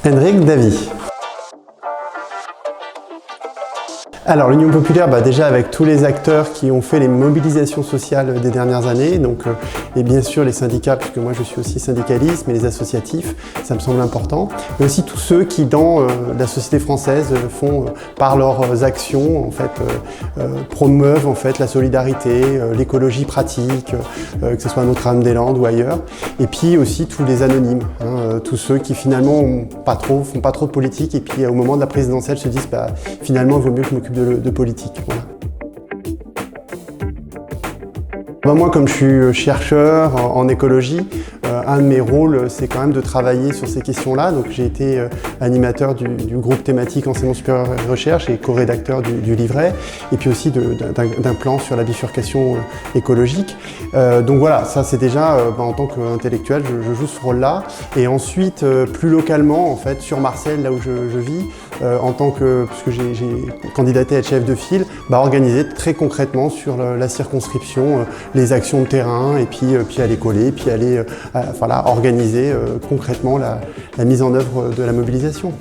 Henrik Davy. Alors l'Union populaire, déjà avec tous les acteurs qui ont fait les mobilisations sociales des dernières années, donc et bien sûr les syndicats, puisque moi je suis aussi syndicaliste, mais les associatifs, ça me semble important, mais aussi tous ceux qui dans la société française font par leurs actions en fait promeuvent en fait la solidarité, l'écologie pratique, que ce soit à Notre-Dame-des-Landes ou ailleurs, et puis aussi tous les anonymes, tous ceux qui finalement font pas trop de politique et puis au moment de la présidentielle se disent finalement il vaut mieux que je m'occupe de politique. Voilà. Moi, comme je suis chercheur en écologie, un de mes rôles, c'est quand même de travailler sur ces questions-là. Donc, j'ai été animateur du groupe thématique enseignement supérieur et recherche et co-rédacteur du livret, et puis aussi d'un plan sur la bifurcation écologique. Donc voilà, ça c'est déjà, en tant qu'intellectuel, je joue ce rôle-là. Et ensuite, plus localement, en fait, sur Marseille, là où je vis, puisque j'ai candidaté à être chef de file, organiser très concrètement sur la circonscription les actions de terrain et puis aller coller, puis aller organiser concrètement la mise en œuvre de la mobilisation.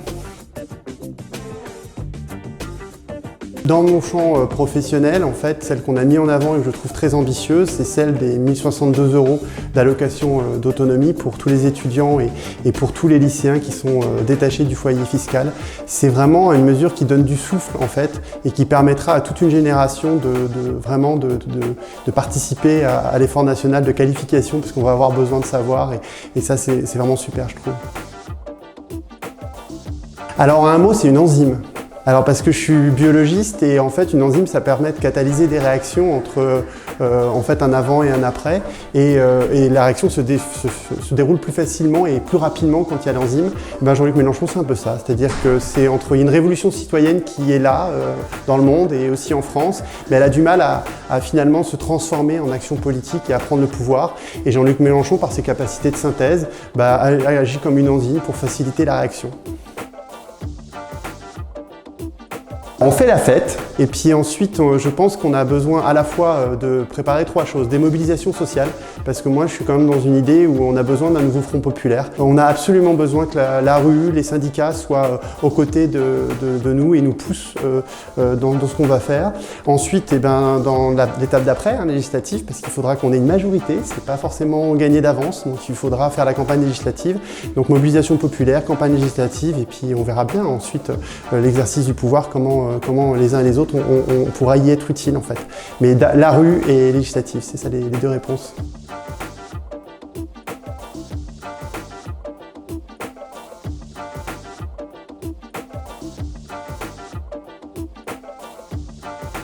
Dans mon champ professionnel, en fait, celle qu'on a mis en avant et que je trouve très ambitieuse, c'est celle des 1062 € d'allocation d'autonomie pour tous les étudiants et pour tous les lycéens qui sont détachés du foyer fiscal. C'est vraiment une mesure qui donne du souffle, en fait, et qui permettra à toute une génération de participer à l'effort national de qualification, parce qu'on va avoir besoin de savoir, et ça, c'est vraiment super, je trouve. Alors, en un mot, c'est une enzyme. Alors parce que je suis biologiste et en fait une enzyme ça permet de catalyser des réactions entre en fait un avant et un après et la réaction se déroule plus facilement et plus rapidement quand il y a l'enzyme. Jean-Luc Mélenchon c'est un peu ça, c'est-à-dire que c'est entre une révolution citoyenne qui est là dans le monde et aussi en France, mais elle a du mal à finalement se transformer en action politique et à prendre le pouvoir. Et Jean-Luc Mélenchon par ses capacités de synthèse agit comme une enzyme pour faciliter la réaction. On fait la fête et puis ensuite je pense qu'on a besoin à la fois de préparer trois choses. Des mobilisations sociales, parce que moi je suis quand même dans une idée où on a besoin d'un nouveau front populaire. On a absolument besoin que la rue, les syndicats soient aux côtés de nous et nous poussent dans ce qu'on va faire. Ensuite, dans l'étape d'après, législative, parce qu'il faudra qu'on ait une majorité, c'est pas forcément gagné d'avance, donc il faudra faire la campagne législative. Donc mobilisation populaire, campagne législative et puis on verra bien ensuite l'exercice du pouvoir, comment les uns et les autres on pourra y être utile en fait. Mais la rue et législative, c'est ça les deux réponses.